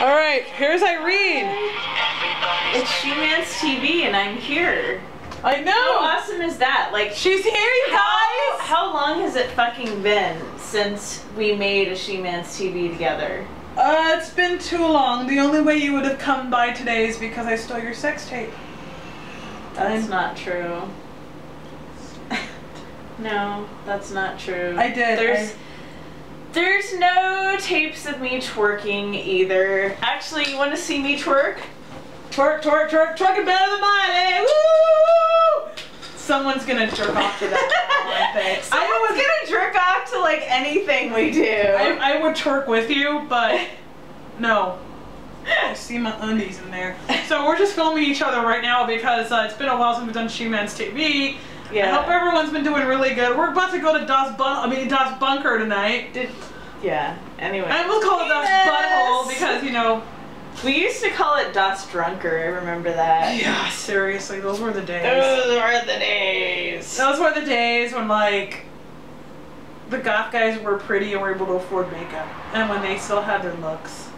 Alright, here's Irene. It's SheManceTV and I'm here. I know! How awesome is that? Like, she's here, you guys! How long has it fucking been since we made a SheManceTV together? It's been too long. The only way you would have come by today is because I stole your sex tape. That's not true. No, that's not true. I did. There's no tapes of me twerking either. Actually, you want to see me twerk? Twerk, twerk, twerk, twerking better than mine, eh? Woo! Someone's gonna jerk off to that. I think. Someone's gonna jerk off to like anything we do. I would twerk with you, but no. I see my undies in there. So we're just filming each other right now because it's been a while since we've done SheManceTV. Yeah. I hope everyone's been doing really good. We're about to go to Das Bunker tonight. Yeah. Anyway. And we'll call it Das Butthole because, you know. We used to call it Das Drunker. I remember that. Yeah, seriously, those were the days. Those were the days. Those were the days when, like, the goth guys were pretty and were able to afford makeup, and when they still had their looks.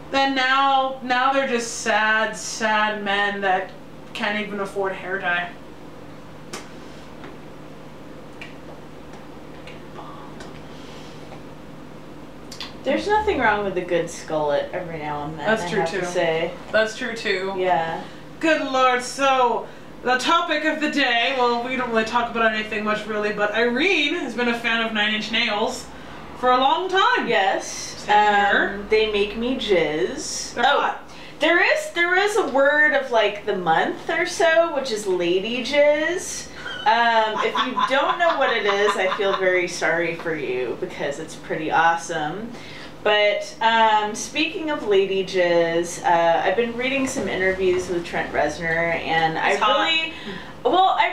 Then now they're just sad, sad men that can't even afford hair dye. There's nothing wrong with a good skullet every now and then. That's true too. That's true too. Yeah. Good Lord. So the topic of the day, well, we don't really talk about anything much really, but Irene has been a fan of 9 Inch Nails for a long time. Yes. They make me jizz. They're hot. There is a word of like the month or so, which is lady jizz. If you don't know what it is, I feel very sorry for you because it's pretty awesome. But speaking of lady jizz, I've been reading some interviews with Trent Reznor, and I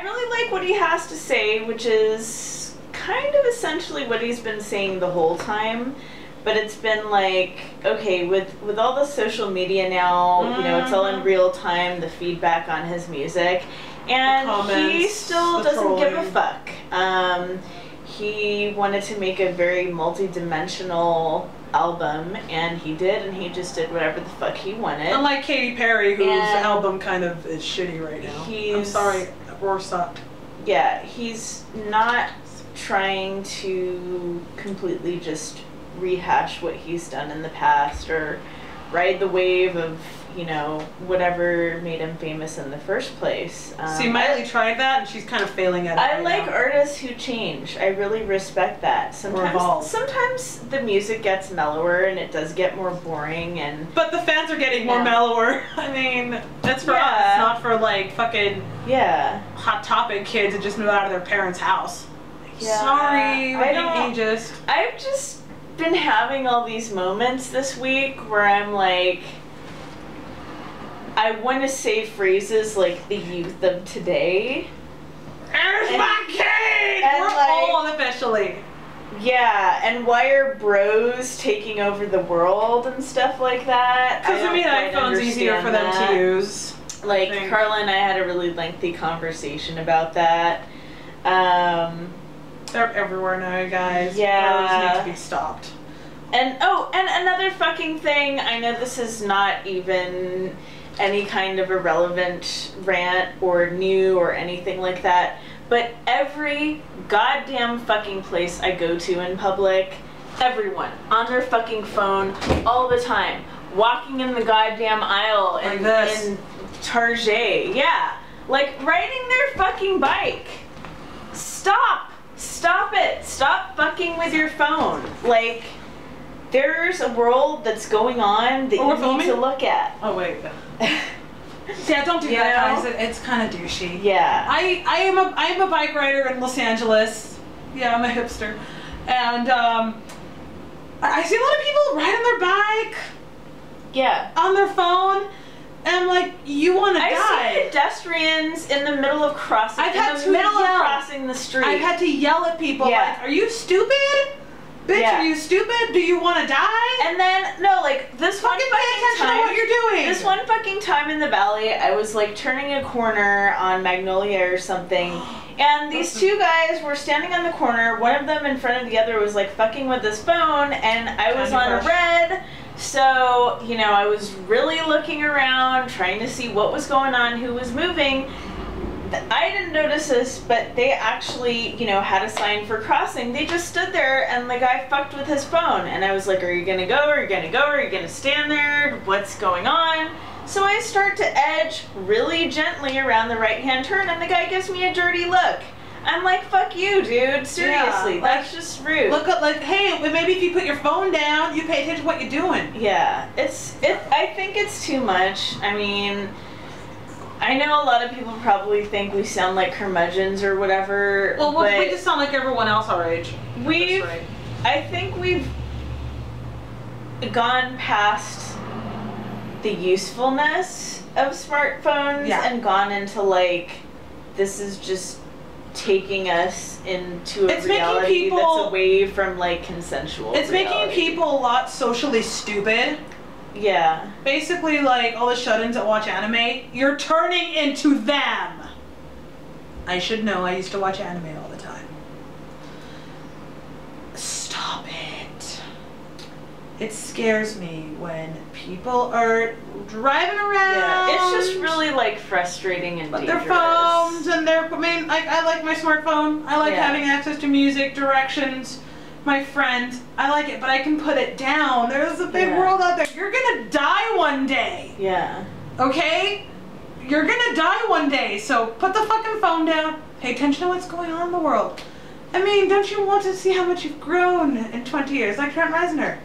really like what he has to say, which is kind of essentially what he's been saying the whole time. But it's been like, okay, with all the social media now, you know, it's all in real time, the feedback on his music. And comments, he still doesn't give a fuck. He wanted to make a very multi-dimensional album, and he did, and he just did whatever the fuck he wanted. Unlike Katy Perry, whose album kind of is shitty right now. I'm sorry, Roar sucked. Yeah, he's not trying to completely just rehash what he's done in the past or ride the wave of, you know, whatever made him famous in the first place. See, Miley tried that, and she's kind of failing at it. I like artists who change. I really respect that. Sometimes the music gets mellower, and it does get more boring. But the fans are getting more mellower. I mean, that's for us, not for like fucking Hot Topic kids that just moved out of their parents' house. Yeah. Sorry, we're being ageist. I've just been having all these moments this week where I'm like, I want to say phrases like the youth of today. There's my kid! We're like, old officially. Yeah, and why are bros taking over the world and stuff like that? Because I mean, iPhone's easier for them to use. Like, Carla and I had a really lengthy conversation about that. They're everywhere now, guys. Yeah. Those need to be stopped. And another fucking thing, I know this is not even any kind of a relevant rant or new or anything like that, but every goddamn fucking place I go to in public, everyone on their fucking phone all the time, walking in the goddamn aisle in Target, like riding their fucking bike. Stop it. Stop fucking with your phone. Like, there's a world that's going on that you need to look at. Oh, wait. Yeah, don't do that, guys. It's kind of douchey. Yeah. I am a bike rider in Los Angeles. Yeah, I'm a hipster. And, I see a lot of people riding their bike. Yeah. On their phone. And I'm like, you want to die. I see pedestrians in the middle of crossing. Crossing the street. I've had to yell at people like, are you stupid? Bitch, are you stupid? Do you want to die? And then, no, like, this one fucking time, what you're doing. This one fucking time in the valley, I was, like, turning a corner on Magnolia or something, and these two guys were standing on the corner. One of them in front of the other was, like, fucking with his phone, and I was on red, So, you know, I was really looking around, trying to see what was going on, who was moving. I didn't notice this, but they actually, you know, had a sign for crossing. They just stood there and the guy fucked with his phone. And I was like, are you gonna go? Are you gonna go? Are you gonna stand there? What's going on? So I start to edge really gently around the right-hand turn and the guy gives me a dirty look. I'm like, fuck you, dude. Seriously, that's just rude. Look up, like, hey, maybe if you put your phone down, you pay attention to what you're doing. Yeah, I think it's too much. I mean, I know a lot of people probably think we sound like curmudgeons or whatever. Well, we just sound like everyone else our age. I think we've gone past the usefulness of smartphones and gone into like, this is just taking us into a reality that's away from like consensual reality. Making people a lot socially stupid. Yeah. Basically, like, all the shut-ins that watch anime, you're turning into them. I should know, I used to watch anime all the time. Stop it. It scares me when people are driving around. Yeah, it's just really, like, frustrating and dangerous. Their phones and their, I like my smartphone. I like having access to music, directions. My friend, I like it, but I can put it down. There's a big world out there. You're gonna die one day. Yeah. Okay? You're gonna die one day, so put the fucking phone down. Pay attention to what's going on in the world. I mean, don't you want to see how much you've grown in 20 years, like Trent Reznor?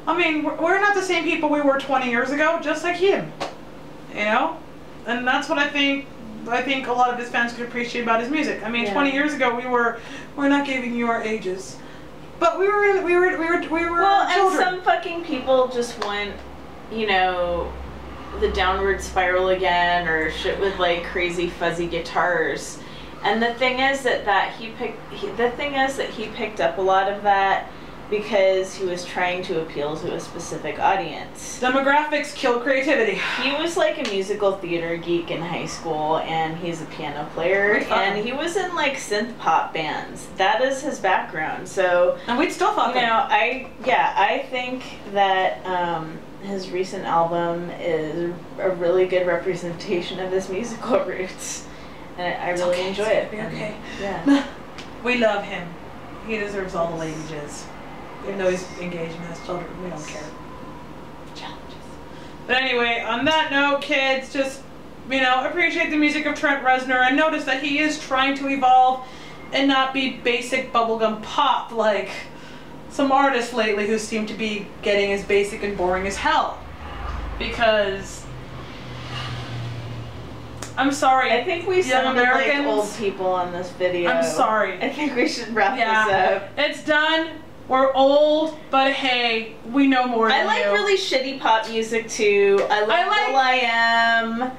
I mean, we're not the same people we were 20 years ago, just like him. You know? And that's what I think a lot of his fans could appreciate about his music. I mean, 20 years ago, we're not giving you our ages. But we were well, children. And some fucking people just want, you know, the downward spiral again, or shit with like crazy fuzzy guitars. And the thing is that he picked up a lot of that because he was trying to appeal to a specific audience. Demographics kill creativity. He was like a musical theater geek in high school, and he's a piano player, and he was in like synth pop bands. That is his background. So, and we'd still fuck him. You know, I think that his recent album is a really good representation of his musical roots, and I really enjoy it. Okay. Yeah. We love him. He deserves all the lady jizz. Even though he's engaged and has children, we don't care. Challenges. But anyway, on that note, kids, just, you know, appreciate the music of Trent Reznor and notice that he is trying to evolve and not be basic bubblegum pop like some artists lately who seem to be getting as basic and boring as hell. Because, I'm sorry, I think we sounded like old people on this video. I'm sorry. I think we should wrap this up. It's done. We're old, but hey, we know more than you. I like really shitty pop music too. I like will.i.am.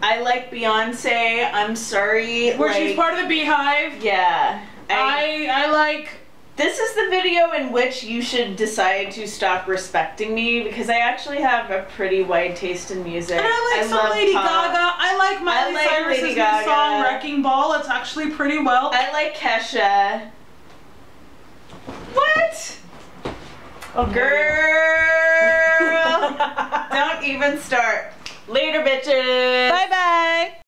I like Beyonce. I'm sorry. Where she's part of the Beehive. Yeah. I like... This is the video in which you should decide to stop respecting me, because I actually have a pretty wide taste in music. And I like some Lady Gaga. I like Miley Cyrus's new song, Wrecking Ball. It's actually pretty well. I like Kesha. What? Oh, girl. Don't even start. Later, bitches. Bye-bye.